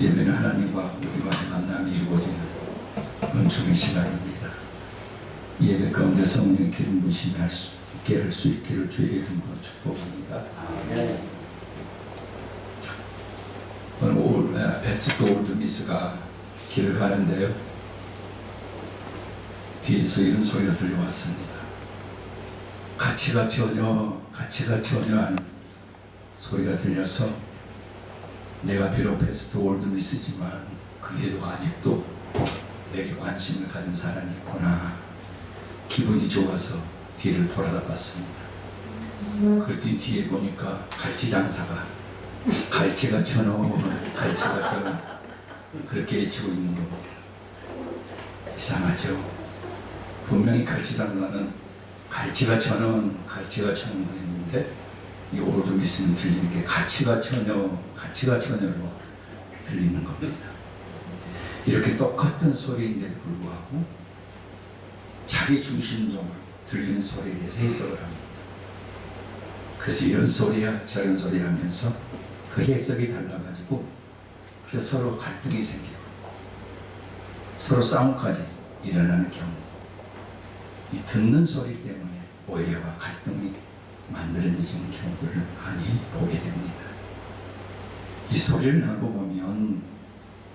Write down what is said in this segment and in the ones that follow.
예배는 하나님과 우리와의 만남이 이루어지는 은총의 시간입니다. 예배 가운데 성령의 기름 부심이 있게 할 수 있기를 주의 이름으로 축복합니다. 오늘 베스트 올드 미스가 길을 가는데요, 뒤에서 이런 소리가 들려왔습니다. 가치가 전혀한 소리가 들려서 내가 비록 베스트 올드 미스지만 그래도 아직도 내게 관심을 가진 사람이 있구나. 기분이 좋아서 뒤를 돌아다 봤습니다. 그랬더니 뒤에 보니까 갈치 장사가 갈치가 갈치가 그렇게 외치고 있는 겁니다. 이상하죠? 분명히 갈치 장사는 갈치가 그랬는데 이 올드 미스는 들리는 게 가치가 전혀로 들리는 겁니다. 이렇게 똑같은 소리인데도 불구하고 자기 중심적으로 들리는 소리에 대해서 해석을 합니다. 그래서 이런 소리야 저런 소리 하면서 그 해석이 달라가지고 그래서 서로 갈등이 생기고 서로 싸움까지 일어나는 경우, 이 듣는 소리 때문에 오해와 갈등이 만들어지는 경우들을 많이 보게 됩니다. 이 소리를 나누고 보면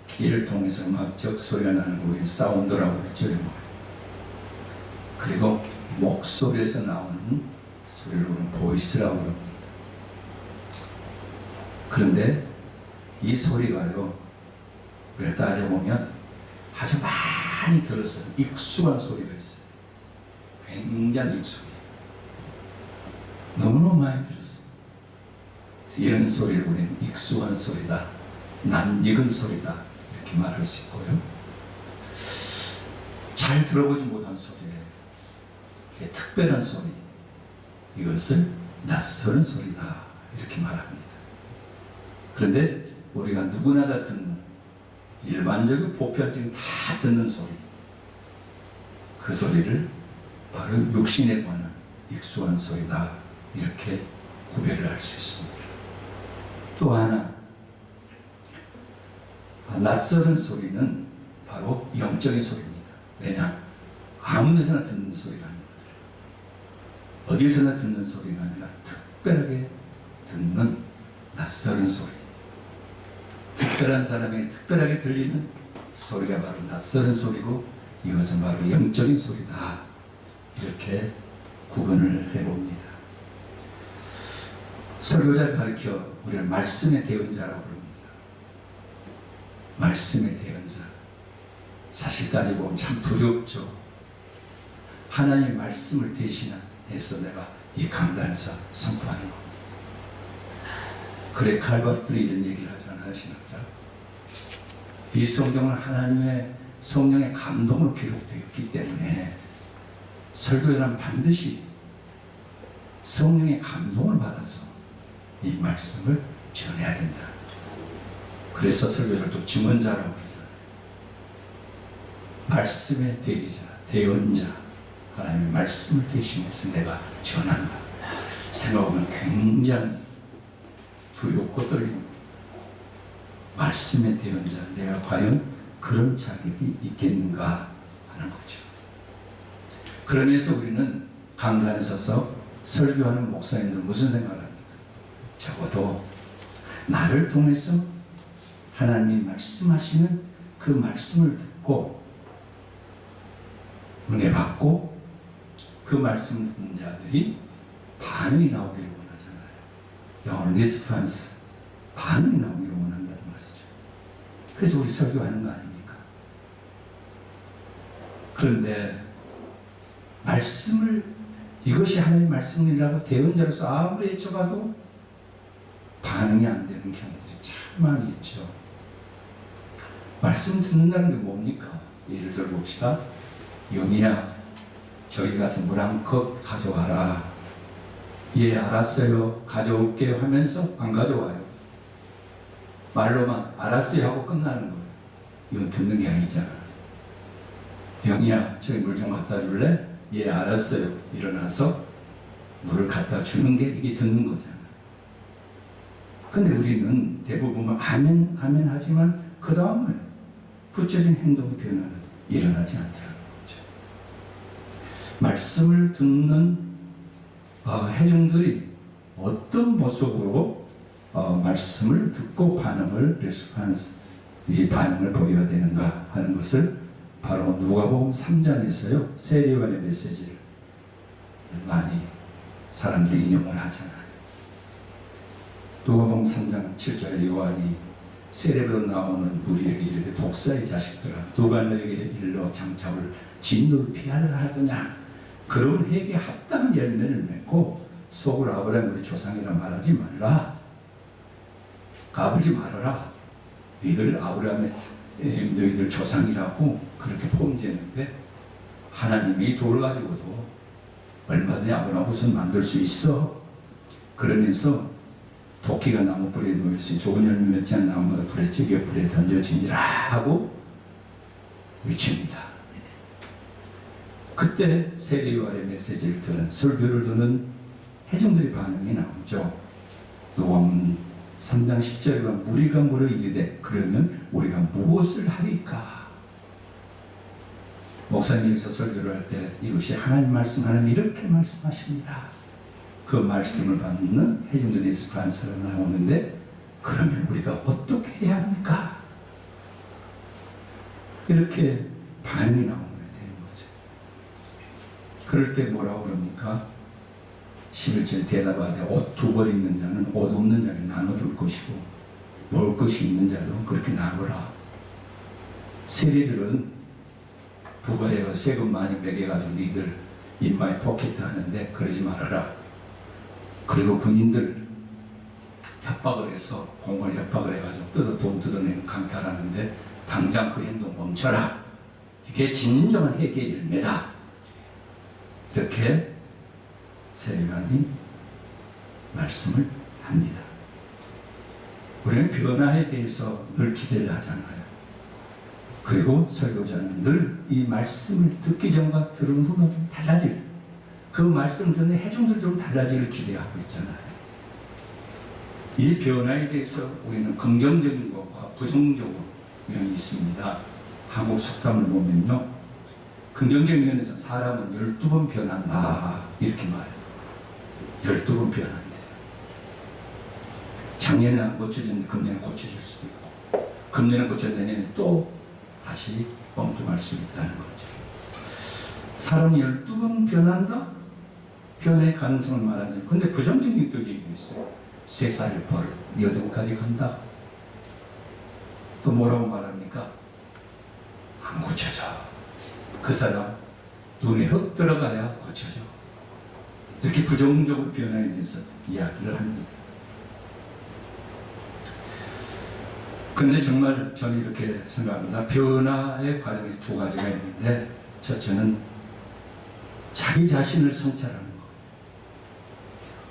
기계를 통해서 음악적 소리가 나는 거 우리는 사운드라고 했죠. 그리고 목소리에서 나오는 소리를 우리는 보이스라고 합니다. 그런데 이 소리가요, 우리가 따져보면 아주 많이 들어서 익숙한 소리가 있어요. 굉장히 익숙해요. 너무너무 많이 들었어요. 이런 소리를 우리는 익숙한 소리다, 낯익은 소리다 이렇게 말할 수 있고요. 잘 들어보지 못한 소리예요. 특별한 소리, 이것을 낯설은 소리다 이렇게 말합니다. 그런데 우리가 누구나 다 듣는, 일반적인 보편적인 다 듣는 소리, 그 소리를 바로 육신에 관한 익숙한 소리다 이렇게 구별을 할 수 있습니다. 또 하나, 낯설은 소리는 바로 영적인 소리입니다. 왜냐? 아무 데서나 듣는 소리가 아니거든요. 어디서나 듣는 소리가 아니라 특별하게 듣는 낯설은 소리, 특별한 사람에게 특별하게 들리는 소리가 바로 낯설은 소리고, 이것은 바로 영적인 소리다 이렇게 구분을 해봅니다. 설교자를 가르쳐 우리는 말씀의 대언자라고 부릅니다. 말씀의 대언자. 사실 따지고 보면 참 두렵죠. 하나님의 말씀을 대신해서 내가 이 강단에서 선포하는 겁니다. 그래 칼바스들이 이런 얘기를 하잖아요, 신학자. 이 성경은 하나님의 성령의 감동으로 기록되었기 때문에 설교자는 반드시 성령의 감동을 받아서 이 말씀을 전해야 된다. 그래서 설교자를 또 증언자라고 그러잖아요. 말씀의 대리자, 대언자, 하나님의 말씀을 대신해서 내가 전한다. 생각하면 굉장히 두렵고 떨립니다. 말씀의 대언자, 내가 과연 그런 자격이 있겠는가 하는 거죠. 그러면서 우리는 강단에 서서 설교하는 목사님들 무슨 생각을 합니까? 적어도 나를 통해서 하나님이 말씀하시는 그 말씀을 듣고 은혜 받고 그 말씀 듣는 자들이 반응이 나오기를 원하잖아요. 영어로 리스판스, 반응이 나오기를 원한다는 말이죠. 그래서 우리 설교하는 거 아닙니까? 그런데 말씀을, 이것이 하나님의 말씀이라고 대언자로서 아무리 외쳐봐도 반응이 안 되는 경우들이 참 많이 있죠. 말씀 듣는다는 게 뭡니까? 예를 들어 봅시다. 영희야, 저기 가서 물 한 컵 가져와라. 예, 알았어요. 가져올게요 하면서 안 가져와요. 말로만 알았어요 하고 끝나는 거예요. 이건 듣는 게 아니잖아요. 영희야, 저기 물 좀 갖다 줄래? 예, 알았어요. 일어나서 물을 갖다 주는 게 이게 듣는 거잖아요. 근데 우리는 대부분 아멘, 아멘 하지만 그 다음에 구체적인 행동 변화는 일어나지 않더라는 거죠. 말씀을 듣는 회중들이 어떤 모습으로 말씀을 듣고 반응을 레스판스, 이 반응을 보여야 되는가 하는 것을 바로 누가복음 3장에서요 세례요한의 메시지를 많이 사람들이 인용을 하잖아요. 누가복음 3장 7절에 요한이 세례로 나오는 무리에게 이르되 독사의 자식들아 누가 너에게 일러 장차올 진노를 피하라 하더냐. 그런 해에 합당한 열매를 맺고 속으로 아브라함 우리 조상이라 말하지 말라. 까불지 말아라. 너희들 아브라함의 너희들 조상이라고 그렇게 포옹지했는데 하나님이 이 돌을 가지고도 얼마든지 아브라함 후손 만들 수 있어. 그러면서 도끼가 나무 뿌리에 놓였으니 좋은 열매 맺지 않은 나무마다 불에 튀겨 불에 던져지니라 하고 외칩니다. 그때 세례요한의 메시지를 들은 설교를 듣는 회중들의 반응이 나오죠. 누가복음 3장 10절에 보면 무리가 물어 이르되 그러면 우리가 무엇을 하리까? 목사님이 여기서 설교를 할 때 이것이 하나님 말씀, 하나님 이렇게 말씀하십니다. 그 말씀을 받는 회중들의 스판스가 나오는데 그러면 우리가 어떻게 해야 합니까? 이렇게 반응이 나오게 되는 거죠. 그럴 때 뭐라고 그럽니까? 11절 대답하되 옷 2벌 있는 자는 옷 없는 자에게 나눠줄 것이고 먹을 것이 있는 자도 그렇게 나누라. 세리들은 부가에가 세금 많이 매겨가지고 니들 인마에 포켓 하는데 그러지 말아라. 그리고 군인들 협박을 해서 공무원 협박을 해가지고 돈 뜯어내는 강탈하는데 당장 그 행동 멈춰라. 이게 진정한 회개의 열매다. 이렇게 세례요한이 말씀을 합니다. 우리는 변화에 대해서 늘 기대를 하잖아요. 그리고 설교자는 늘 이 말씀을 듣기 전과 들은 후는 좀 달라질, 그 말씀 듣는 회중들 좀 달라지기를 기대하고 있잖아요. 이 변화에 대해서 우리는 긍정적인 것과 부정적인 면이 있습니다. 한국 속담을 보면요, 긍정적인 면에서 사람은 12번 변한다 이렇게 말해요. 12번 변한대요. 작년에 안 고쳐졌는데 금년에 고쳐질 수도 있고, 금년에 고쳐내년에 또 다시 엉뚱할 수 있다는 거죠. 사람이 12번 변한다? 변화의 가능성을 말하지. 근데 부정적인 또 얘기가 있어요. 3살 버릇, 8까지 간다. 또 뭐라고 말합니까? 안 고쳐져. 그 사람 눈에 흙 들어가야 고쳐져. 이렇게 부정적으로 변화에 대해서 이야기를 합니다. 근데 정말 저는 이렇게 생각합니다. 변화의 과정이 2가지가 있는데, 첫째는 자기 자신을 성찰하는 거.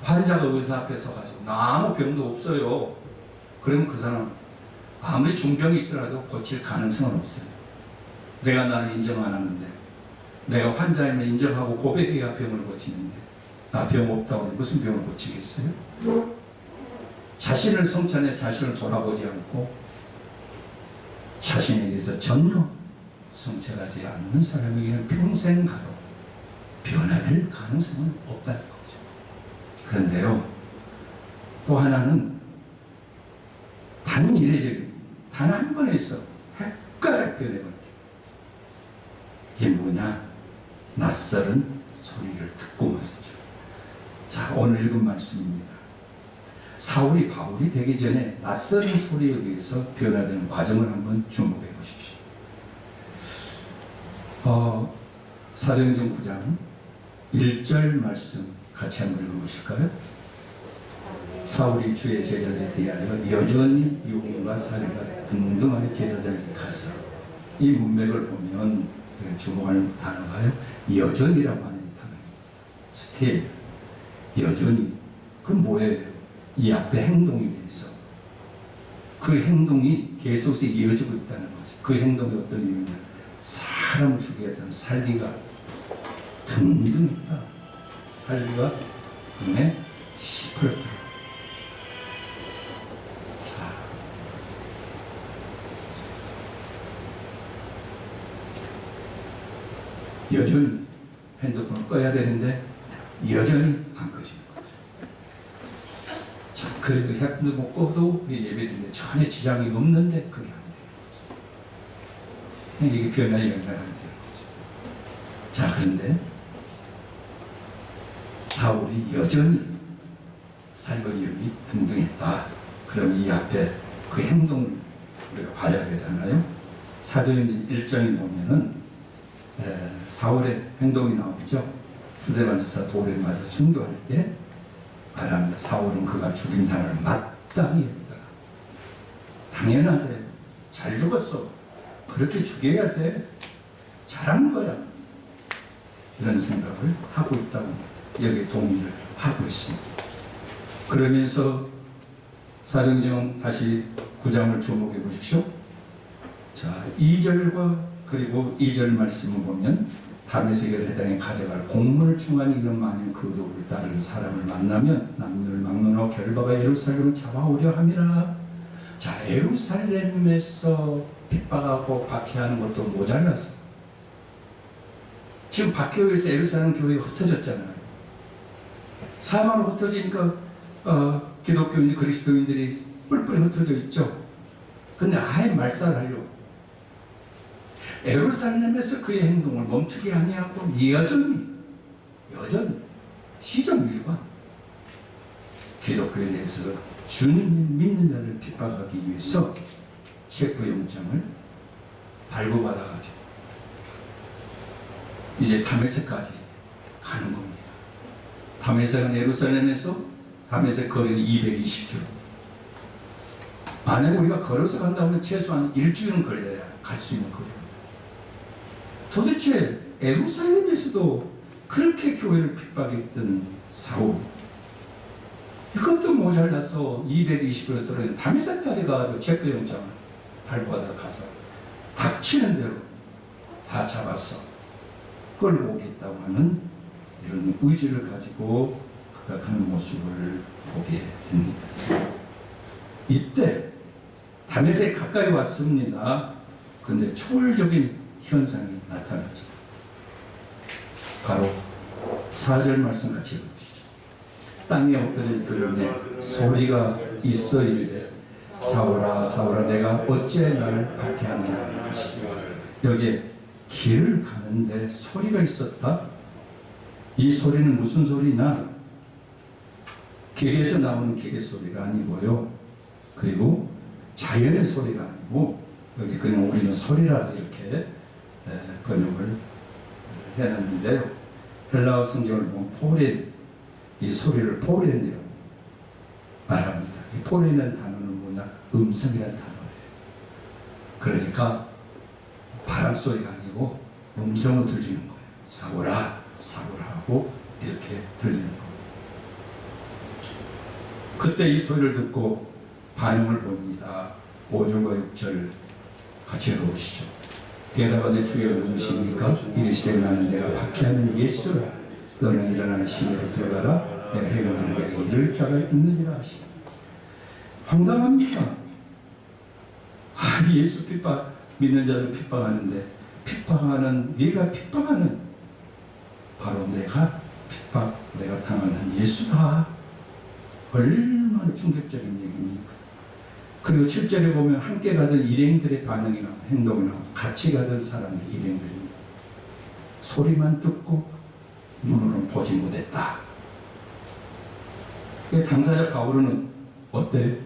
환자가 의사 앞에 서가지고 나 아무 병도 없어요. 그러면 그 사람 아무리 중병이 있더라도 고칠 가능성은 없어요. 내가 나를 인정 안 하는데, 내가 환자임을 인정하고 고백해야 병을 고치는데 나 병 없다고 무슨 병을 고치겠어요? 자신을 성찰해 자신을 돌아보지 않고 자신에 대해서 전혀 성찰하지 않는 사람에게는 평생 가도 변화될 가능성은 없다는 거죠. 그런데요, 또 하나는 단 이례적인, 단 한 번에서 헷갈려 변해버려요. 이게 뭐냐? 낯설은 소리를 듣고 말이죠. 자, 오늘 읽은 말씀입니다. 사울이 바울이 되기 전에 낯설은 소리에 의해서 변화되는 과정을 한번 주목해 보십시오. 사도행전 9장 1절 말씀 같이 한번 읽어보실까요? 사울이 주의 제자들에 대하여 여전히 용과 사리가 등등하게 제사장에게 갔어. 이 문맥을 보면 주목하는 단어가요, 여전이라고 하는 단어입니다. 스틸, 여전히. 그럼 뭐예요? 이 앞에 행동에 대해서 그 행동이 계속해서 이어지고 있다는 거죠. 그 행동이 어떤 이유냐? 사람을 죽이겠다는 살기가 등등했다. 살기가 눈에 시퍼렸다. 자, 여전히 핸드폰을 꺼야 되는데 여전히 안 꺼지는 거죠. 자, 그리고 핸드폰 꺼도 예배드리는데 전혀 지장이 없는데 그게 안 돼요. 이게 변화가 연결 안 돼요. 자, 그런데 사울이 여전히 살과 위험이 등등했다. 그럼 이 앞에 그 행동을 우리가 봐야 되잖아요. 사도행전 1장에 보면은 사울의 행동이 나오죠. 스데반 집사 돌에 맞아 순교할 때 말합니다. 사울은 그가 죽임 당을 마땅히 여기더라. 당연하대. 잘 죽었어. 그렇게 죽여야 돼. 잘한 거야. 이런 생각을 하고 있다고 여기 동의를 하고 있습니다. 그러면서 사도행전 다시 9장을 주목해 보십시오. 자, 2절과 그리고 2절 말씀을 보면 다메섹에 해당해 가져갈 공문을 청하니 이런 많은 그 도를 따르는 사람을 만나면 남녀를 막론하고 결박하 예루살렘을 잡아오려 함이라. 자, 예루살렘에서 핍박하고 박해하는 것도 모자랐어. 지금 박해에서 예루살렘 교회가 흩어졌잖아요. 사망으로 흩어지니까 기독교인 그리스도인들이 뿔뿔이 흩어져 있죠. 근데 아예 말살하려고 예루살렘에서 그의 행동을 멈추게 아니하고 여전히 시정일관 기독교에 대해서 주님 믿는 자를 핍박하기 위해서 체포영장을 발부받아가지고 이제 다메섹까지 가는 겁니다. 다메섹은 예루살렘에서 다메섹 거리는 220km. 만약에 우리가 걸어서 간다면 최소한 일주일은 걸려야 갈 수 있는 거리입니다. 도대체 예루살렘에서도 그렇게 교회를 핍박했던 사울, 이것도 모자라서 220km 떨어진 다메섹까지 가서 체포영장을 발부받아 가서 닥치는 대로 다 잡았어. 끌고 오겠다고 하는 이런 의지를 가지고 그가 가는 모습을 보게 됩니다. 이때 다메섹 가까이 왔습니다. 그런데 초월적인 현상이 나타나죠. 바로 4절 말씀 같이 읽으시죠. 땅에 엎드려 들으니 소리가 있어 이르되 사울아 사울아 내가 어찌 나를 박해하느냐. 여기에 길을 가는데 소리가 있었다. 이 소리는 무슨 소리냐? 길에서 나오는 기계 소리가 아니고요. 그리고 자연의 소리가 아니고 여기 그냥 우리는 소리라 이렇게 번역을 해놨는데요. 헬라어 성경을 보면 포렌, 이 소리를 포렌이라고 말합니다. 이 포렌이라는 단어는 뭐냐? 음성이라는 단어예요. 그러니까 바람 소리가 아니고 음성으로 들리는 거예요. 사울아, 사울아 하고 이렇게 들리는 겁니다. 그때 이 소리를 듣고 반응을 봅니다. 5절과 6절 같이 읽어보시죠. 대답하되 주여 누구십니까? 이르시되 나는 내가 박해하는 예수라. 너는 일어나는 시내로 들어가라. 내가 행하는 데에 이를 자가 있느니라 하시니. 황당합니다. 예수 핍박, 믿는 자들 핍박하는데 핍박하는 네가 핍박하는 바로 내가 당하는 예수다. 얼마나 충격적인 얘기입니까? 그리고 7절에 보면 함께 가던 일행들의 반응이나 행동이나 같이 가던 사람의 일행들입니다. 소리만 듣고 눈으로는 보지 못했다. 당사자 바울은 어때?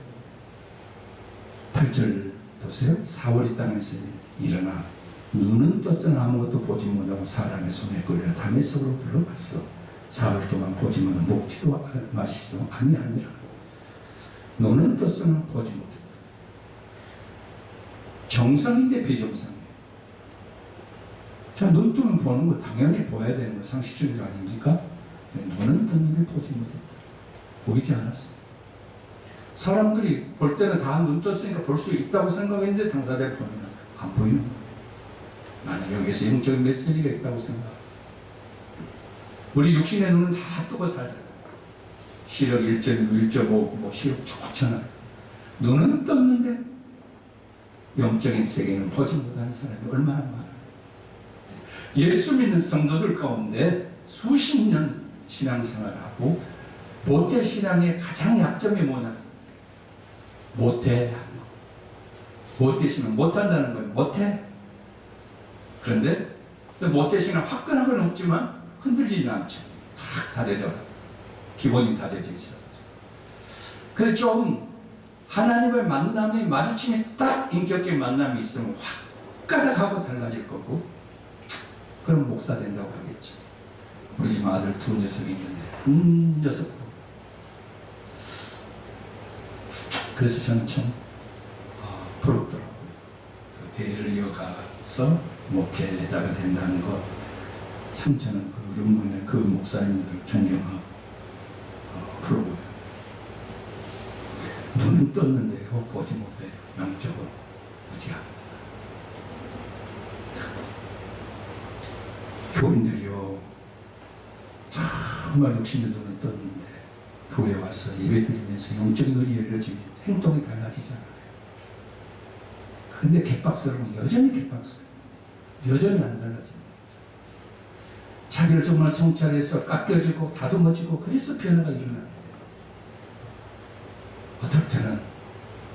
8절 보세요. 사울이 땅에서 일어나 눈은 떴으나 아무것도 보지 못하고 사람의 손에 걸려 다메섹으로 들어갔어. 사흘 동안 보지 못하고 먹지도 마시지도 아니하니라. 눈은 떴으나 보지 못했다. 정상인데 비정상이에요. 자, 눈 뜨면 보는 거 당연히 보여야 되는 거 상식적인 아닙니까? 눈은 떴는데 보지 못했다. 보이지 않았어. 사람들이 볼 때는 다 눈 떴으니까 볼 수 있다고 생각했는데 당사자의 보면 안 보이는 거예요. 나는 여기서 영적인 메시지가 있다고 생각합니다. 우리 육신의 눈은 다 뜨고 살아요. 시력 1.6, 1.5, 뭐 시력 좋잖아요. 눈은 떴는데 영적인 세계는 보지 못하는 사람이 얼마나 많아요. 예수 믿는 성도들 가운데 수십 년 신앙생활하고 모태신앙의 가장 약점이 뭐냐? 모태신앙 못한다는 거예요. 못해. 그런데 모태신앙 화끈한 건 없지만 흔들리지는 않죠. 다 되죠. 기본이 다 되어 있어요. 그래서 좀 하나님의 만남이 마주치면 딱 인격적인 만남이 있으면 확 가닥하고 달라질 거고, 그럼 목사 된다고 하겠죠. 우리 집 아들 두 녀석이 있는데 녀석도. 그래서 저는 참 부럽더라고요. 그 대를 이어가서 목회자가 된다는 것, 참 저는 그 름문의 그 목사님들 존경하고 부러워요. 눈은 떴는데요, 보지 못해요. 영적으로 무지합니다. 교인들이요, 정말 60년 눈은 떴는데 교회 와서 예배 드리면서 영적인 눈이 열려지면 행동이 달라지잖아요. 근데 개박스러운, 여전히 개박스러워. 여전히 안 달라지는 거죠. 자기를 정말 성찰해서 깎여지고 다듬어지고, 그래서 변화가 일어나요. 어떨 때는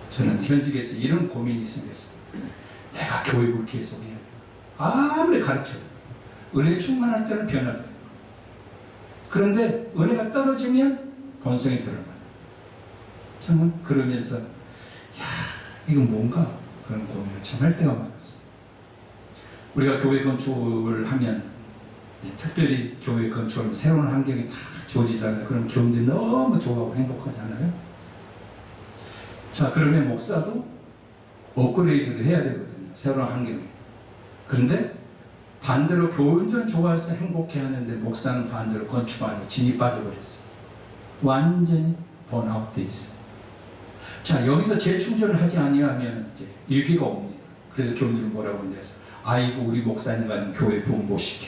저는 현직에서 이런 고민이 생겼어요. 내가 교육을 계속해야 돼. 아무리 가르쳐도 은혜 충만할 때는 변화돼요. 그런데 은혜가 떨어지면 본성이 드러나요. 저는 그러면서 이건 뭔가 그런 고민을 참 할 때가 많았어요. 우리가 교회 건축을 하면 특별히 교회 건축을 새로운 환경이 다 주어지잖아요. 그럼 교인들이 너무 좋아하고 행복하잖아요. 자, 그러면 목사도 업그레이드를 해야 되거든요. 새로운 환경에. 그런데 반대로 교인들은 좋아해서 행복해 하는데 목사는 반대로 건축하고 진이 빠져버렸어요. 완전히 번아웃 돼 있어요. 자, 여기서 재충전을 하지 아니하면 이제 일기가 옵니다. 그래서 교인들은 뭐라고 하냐 해서, 아이고 우리 목사님과는 교회 부흥 못 시켜.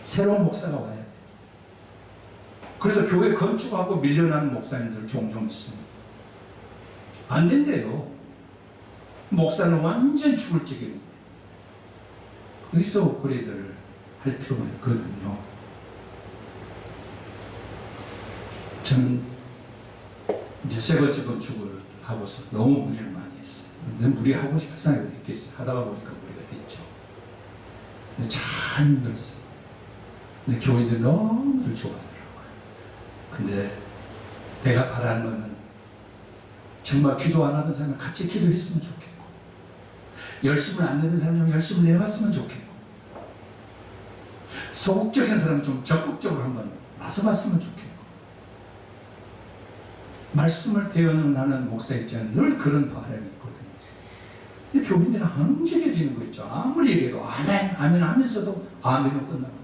새로운 목사가 와야 돼. 그래서 교회 건축하고 밀려나는 목사님들 종종 있습니다. 안 된대요. 목사는 완전 죽을 지경인데. 거기서 업그레이드를 할 필요가 있거든요. 저는 이제 세 번째 건축을 하고서 너무 무리를 많이 했어요. 근데 무리하고 싶은 사람이 어디 있겠어요. 하다가 보니까 무리가 됐죠. 근데 참 힘들었어요. 근데 교인들이 너무들 좋아하더라고요. 근데 내가 바라는 거는 정말 기도 안 하던 사람은 같이 기도했으면 좋겠고, 열심을 안 내던 사람은 열심을 내봤으면 좋겠고, 소극적인 사람은 좀 적극적으로 한번 나서봤으면 좋겠고, 말씀을 대언하는 목사 입장은 늘 그런 바람이 있거든요. 근데 교인들은 안 움직여지는 거 있죠. 아무리 얘기해도 아멘, 아멘 하면서도 아멘으로 끝나거든요.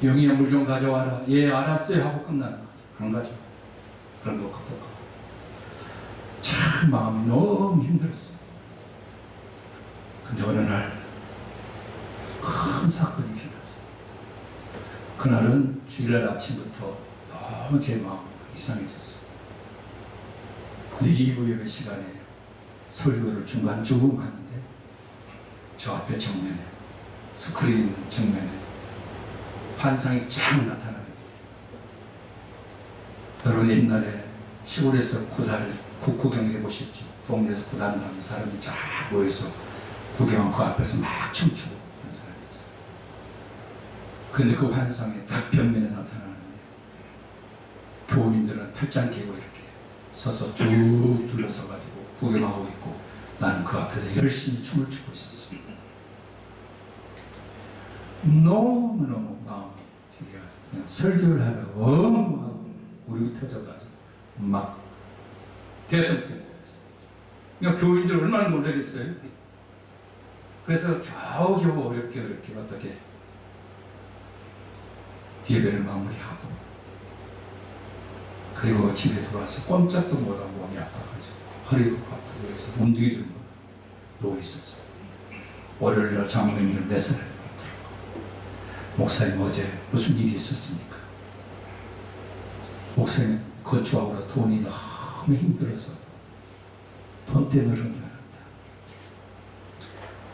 영희야 물 좀 가져와라. 예, 알았어요 하고 끝나는 거죠. 안 가져. 그런 것 같고, 참 마음이 너무 힘들었어요. 근데 어느 날 큰 사건이 일어났어요. 그날은 주일날 아침부터 너무 제 마음이 이상해졌어요. 근데 2부 예배 시간에 설교를 중간중간 하는데 저 앞에 정면에, 스크린 정면에 환상이 쫙 나타나는 거예요. 여러분 옛날에 시골에서 국 구경 해보셨죠? 동네에서 구단하는 사람이 쫙 모여서 구경하고 그 앞에서 막 춤추고 그런 사람이죠. 그런데 그 환상이 딱 벽면에 나타나는데 교인들은 팔짱 끼고 이렇게 서서 쭉 둘러서가지고 구경하고 있고, 나는 그 앞에서 열심히 춤을 추고 있었어요. 너무너무 마음이 그냥 설교를 하다가 하고 우리 터져가지고 막 대성통이 됐어요. 그러니까 교인들 얼마나 놀라겠어요. 그래서 겨우겨우 어렵게 어떻게 예배를 마무리하고, 그리고 집에 돌아와서 꼼짝도 못하고 몸이 아파가지고 허리도 아프고 해서 움직이지 못하고 누워 있었어요. 월요일날 장로님들 메시지를 받더라고요. 목사님 어제 무슨 일이 있었습니까? 목사님 건축하고 돈이 너무 힘들어서 돈 때문에 그런 줄 알았다.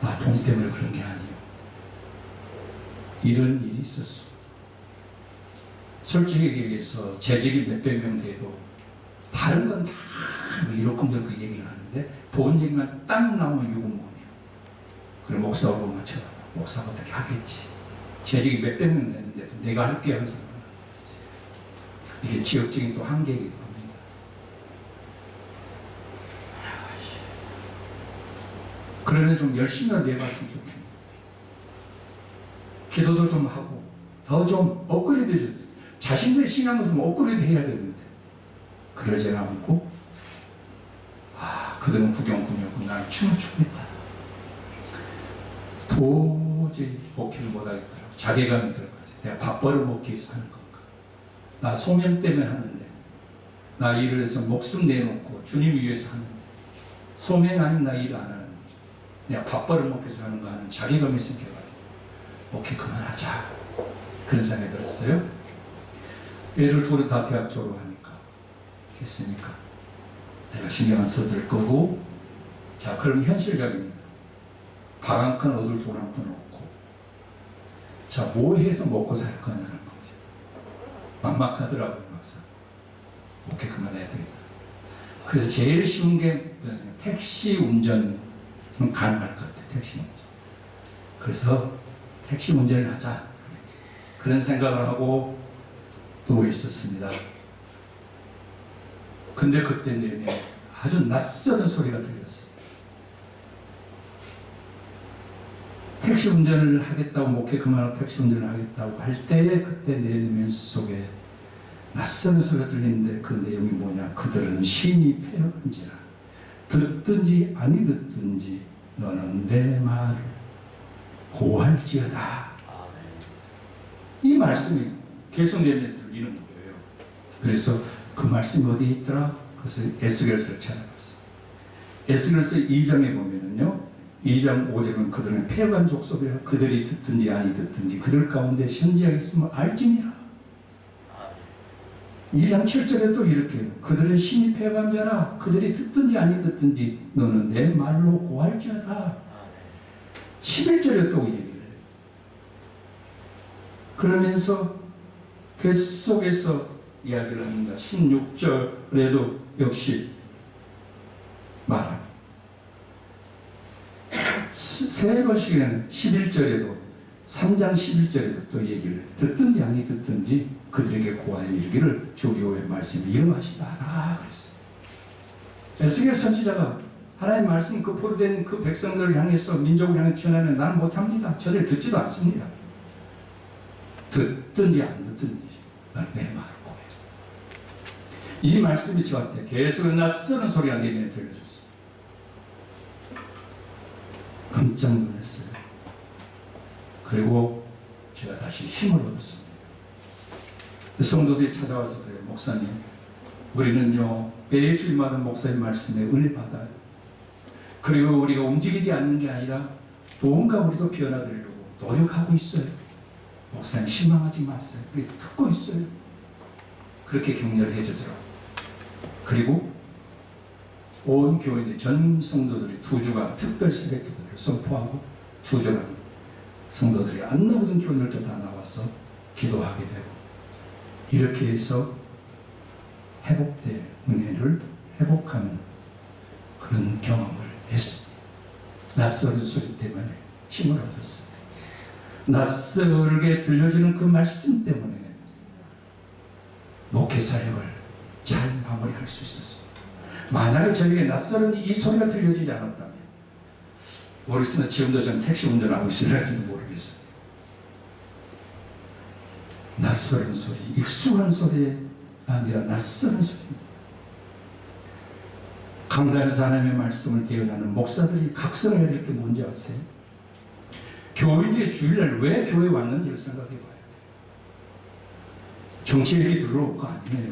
나 돈 때문에 그런 게 아니에요. 이런 일이 있었어. 솔직히 얘기해서 재직이 몇백 명 돼도 다른 건 다 이렇게 얘기를 하는데 돈 얘기만 딱 나오면 유구무원이에요. 그래 목사가 보면 쳐다봐. 목사가 어떻게 하겠지. 재직이 몇백 명 되는데도 내가 할게 항상. 이게 지역적인 또 한계이기도 합니다. 그러면 좀 열심히라도 해봤으면 좋겠네요. 기도도 좀 하고 더 좀 업그레이드, 자신들의 신앙을 좀 업그레이드 해야 되는데 그러지 않고 그들은 구경꾼이었고 나는 춤을 추고 있다. 도저히 목회를 못하겠더라고. 자괴감이 들어가지. 내가 밥 벌어먹기 위해서 하는 건가. 나 소명 때문에 하는데, 나 일을 해서 목숨 내놓고 주님 위해서 하는데, 소명 아닌 나 일 안 하는데, 내가 밥 벌어먹기 위해서 하는 거 하는 자괴감이 생겨가지고 목회 그만하자. 그런 생각이 들었어요. 애들 둘은 다 대학 졸업하니까 했으니까 내가 신경 써둘 거고, 자 그럼 현실적입니다. 밥 한 칸 얻을 돈 한 푼 없고, 자 뭐 해서 먹고 살 거냐는 거죠. 막막하더라고요. 막상 목회 그만해야 되겠다. 그래서 제일 쉬운 게 택시 운전은 가능할 것 같아요. 택시 운전. 그래서 택시 운전을 하자 그런 생각을 하고 또 있었습니다. 근데 그때 내내 아주 낯설은 소리가 들렸어요. 택시 운전을 하겠다고, 목회 그만하고 택시 운전을 하겠다고 할 때에 그때 내 내면 속에 낯설은 소리가 들리는데 그 내용이 뭐냐. 그들은 신이 패언지라 듣든지 아니 듣든지 너는 내 말을 고할지어다. 이 말씀이 계속 내 눈에 들리는 거예요. 그래서 그 말씀이 어디에 있더라? 그래서 에스겔서를 찾아봤어요. 에스겔서 2장에 보면은요, 2장 5절은 그들은 패관 족속이라 그들이 듣든지 아니 듣든지 그들 가운데 선지하겠으면 알지니라. 2장 7절에 또 이렇게 해요. 그들은 신이 패관 자라 그들이 듣든지 아니 듣든지 너는 내 말로 고할지어다. 11절에 또 얘기를 해요. 그러면서 계속해서 이야기를 합니다. 16절에도 역시 말합니다. 세 번씩에는 11절에도 3장 11절에도 또 얘기를 해요. 듣든지 아니 듣든지 그들에게 고하여 이르기를 주 여호와의 말씀이 이러하시다 그랬어요. 에스겔 선지자가 하나님 말씀 그 포로된 그 백성들을 향해서 민족을 향해 전하면 나는 못합니다. 저들 듣지도 않습니다. 듣든지 안 듣든지 내 말을 고해. 이 말씀이 저한테 계속 낯서는 소리가 내게 들려졌어요. 깜짝 놀랐어요. 그리고 제가 다시 힘을 얻었습니다. 성도들이 찾아와서 그래요. 목사님, 우리는요 매주일마다 목사님 말씀에 은혜 받아요. 그리고 우리가 움직이지 않는 게 아니라 뭔가 우리도 변화되려고 노력하고 있어요. 목사님 실망하지 마세요. 우리 듣고 있어요. 그렇게 격려를 해주더라고요. 그리고 온 교인의 전 성도들이 2주간 특별 새벽 기도를 선포하고 2주간 성도들이 안 나오던 교인들도 다 나와서 기도하게 되고, 이렇게 해서 회복된 은혜를 회복하는 그런 경험을 했습니다. 낯설은 소리 때문에 힘을 얻었어요. 낯설게 들려주는 그 말씀 때문에 목회 사역을 잘 마무리할 수 있었습니다. 만약에 저에게 낯설은 이 소리가 들려지지 않았다면 모르겠으나 지금도 저는 택시 운전하고 있을지도 모르겠어요. 낯설은 소리, 익숙한 소리가 아니라 낯설은 소리입니다. 강단에서 하나님의 말씀을 대언하는 목사들이 각성을 해야 될 게 뭔지 아세요? 교인들의 주일날 왜 교회에 왔는지를 생각해 봐요. 정치 얘기 들어올 거 아니에요.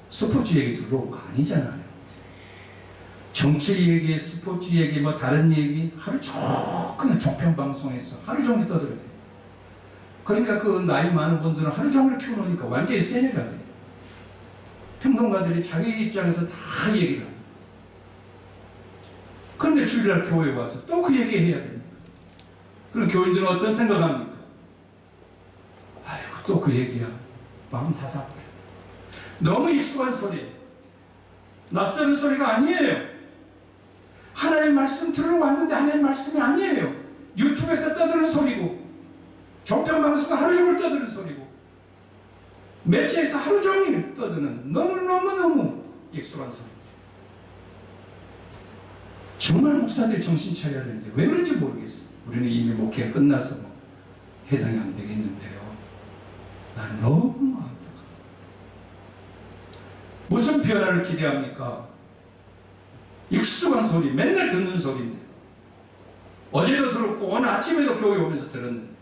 스포츠 얘기 들어올 거 아니잖아요. 정치 얘기, 스포츠 얘기, 뭐 다른 얘기 하루 종일 종편방송에서 하루 종일 떠들어요. 그러니까 그 나이 많은 분들은 하루 종일 피워놓으니까 완전히 세뇌가 돼요. 평론가들이 자기 입장에서 다 얘기를 합니다. 그런데 주일날 교회에 와서 또 그 얘기 해야 됩니다. 그럼 교인들은 어떤 생각합니까? 아이고 또 그 얘기야. 마음 닫아버려. 너무 익숙한 소리, 낯선 소리가 아니에요. 하나님의 말씀 들어왔는데 하나님의 말씀이 아니에요. 유튜브에서 떠드는 소리고, 종편방송에서 하루 종일 떠드는 소리고, 매체에서 하루 종일 떠드는 너무너무너무 익숙한 소리. 정말 목사들이 정신 차려야 되는데 왜 그런지 모르겠어. 우리는 이미 목회가 끝나서 해당이 안 되겠는데요. 난 너무 안타까워. 무슨 변화를 기대합니까? 익숙한 소리, 맨날 듣는 소리인데, 어제도 들었고 오늘 아침에도 교회 오면서 들었는데,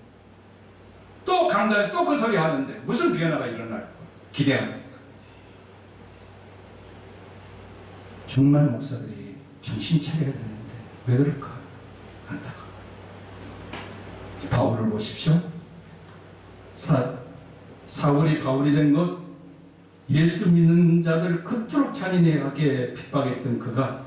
또 강단에서 또 그 소리 하는데 무슨 변화가 일어날 거예요? 기대합니까? 정말 목사들이 정신 차려야 되는데 왜 그럴까? 안타까워. 바울을 보십시오. 사울이 바울이 된 것, 예수 믿는 자들 그토록 잔인하게 핍박했던 그가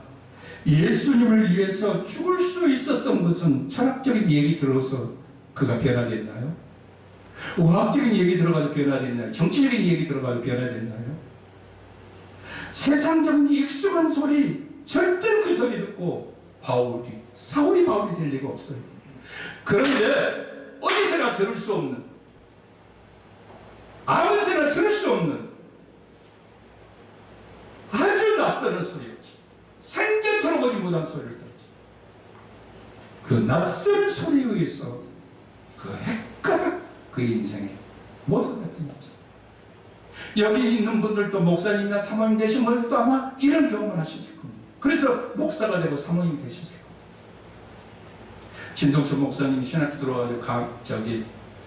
예수님을 위해서 죽을 수 있었던 것은 철학적인 얘기 들어서 그가 변화됐나요? 의학적인 얘기 들어가도 변화됐나요? 정치적인 얘기 들어가도 변화됐나요? 세상적인 익숙한 소리, 절대로 그 소리 듣고 사울이 바울이 될 리가 없어요. 그런데 어디서나 들을 수 없는, 아무 데나 들을 수 없는 아주 낯선 소리였지. 생전 들어보지 못한 소리를 들었지. 그 낯선 소리에 의해서 그 헷가닥 그의 인생에 모두가 변했죠. 여기 있는 분들도 목사님이나 사모님 되신 분들도 아마 이런 경험을 하셨을 겁니다. 그래서 목사가 되고 사모님이 되셨을 겁니다. 진동수 목사님이 신학교 들어와서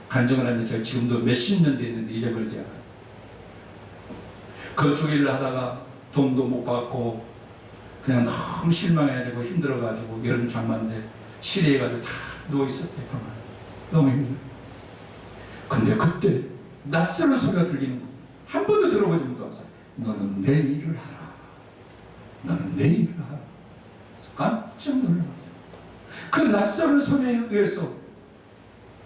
간증을 하는데 제가 지금도 몇십 년 됐는데 잊어버리지 않아요. 그 주일을 하다가 돈도 못 받고 그냥 너무 실망해가지고 힘들어가지고 여름 장마인데 실해가지고 다 누워있었대요. 너무 힘들어. 근데 그때 낯선 소리가 들리는 거, 한 번도 들어보지 못해서 너는 내 일을 하라. 너는 내 일을 하라. 그래서 깜짝 놀라. 그 낯선 소리에 의해서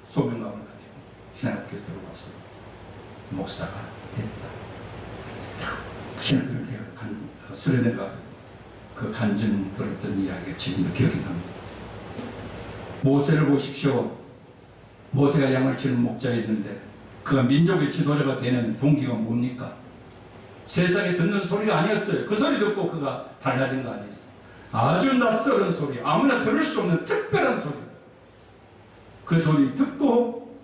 소명감을 가지고 신학교에 들어가서 목사가 됐다. 신학교를 수련회 가서 그 간증 들었던 이야기가 지금도 기억이 납니다. 모세를 보십시오. 모세가 양을 치는 목자였는데 그가 민족의 지도자가 되는 동기가 뭡니까? 세상에 듣는 소리가 아니었어요. 그 소리 듣고 그가 달라진 거 아니었어요. 아주 낯선 소리, 아무나 들을 수 없는 특별한 소리. 그 소리 듣고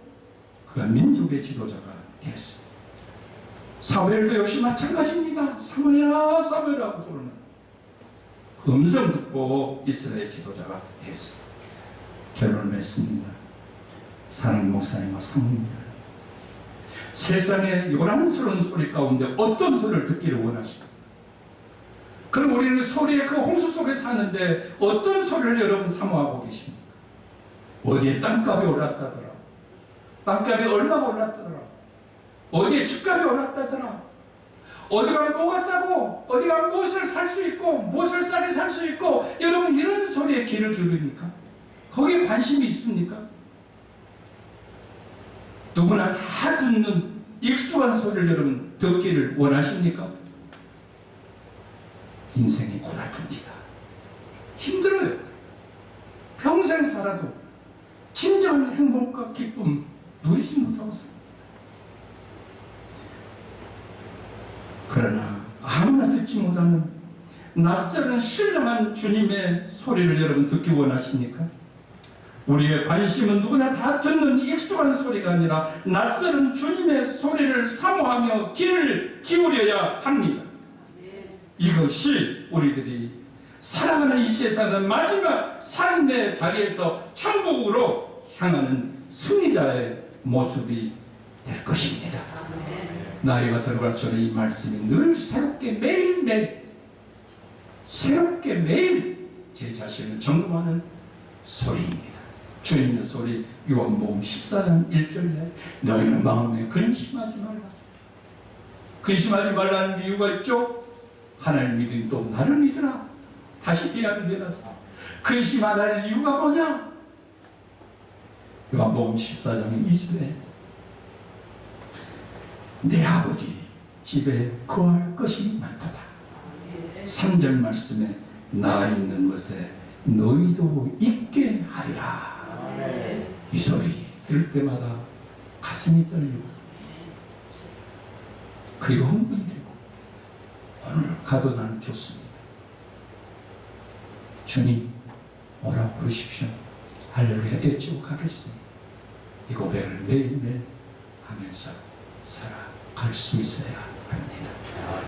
그가 민족의 지도자가 되었습니다. 사무엘도 역시 마찬가지입니다. 사무엘아 사무엘아 부르는 그 음성 듣고 이스라엘 지도자가 되었습니다. 결론을 맺습니다. 사랑하는 목사님과 사모님들, 세상의 요란스러운 소리 가운데 어떤 소리를 듣기를 원하십니까? 그럼 우리는 소리의 그 홍수 속에 사는데 어떤 소리를 여러분 사모하고 계십니까? 어디에 땅값이 올랐다더라, 땅값이 얼마가 올랐다더라, 어디에 집값이 올랐다더라, 어디 가면 뭐가 싸고 어디 가면 무엇을 살 수 있고 무엇을 싸게 살 수 있고, 여러분 이런 소리에 귀를 기울입니까? 거기에 관심이 있습니까? 누구나 다 듣는 익숙한 소리를 여러분 듣기를 원하십니까? 인생이 고달픕니다. 힘들어요. 평생 살아도 진정한 행복과 기쁨 누리지 못하고 삽니다. 그러나 아무나 듣지 못하는 낯설은 신령한 주님의 소리를 여러분 듣기 원하십니까? 우리의 관심은 누구나 다 듣는 익숙한 소리가 아니라 낯설은 주님의 소리를 사모하며 귀를 기울여야 합니다. 이것이 우리들이 살아가는 이 세상의 마지막 삶의 자리에서 천국으로 향하는 승리자의 모습이 될 것입니다. 나이가 들어갈수록 이 말씀이 늘 새롭게 매일매일 새롭게 매일 제 자신을 점검하는 소리입니다. 주님의 소리, 요한복음 14장 1절에 너희는 마음에 근심하지 말라. 근심하지 말라는 이유가 있죠. 하나님 믿으니 또 나를 믿으라. 다시 비하면 되나서 근심 안 할 이유가 뭐냐? 요한복음 14장 2절에 내 아버지 집에 거할 것이 많도다. 3절 말씀에 나 있는 것에 너희도 있게 하리라. 이 소리 들을 때마다 가슴이 떨리고 그리고 흥분이 되고 오늘 가도 나는 좋습니다. 주님 오라 부르십시오. 할렐루야 외치고 가겠습니다. 이 고백을 매일매일 하면서 살아갈 수 있어야 합니다.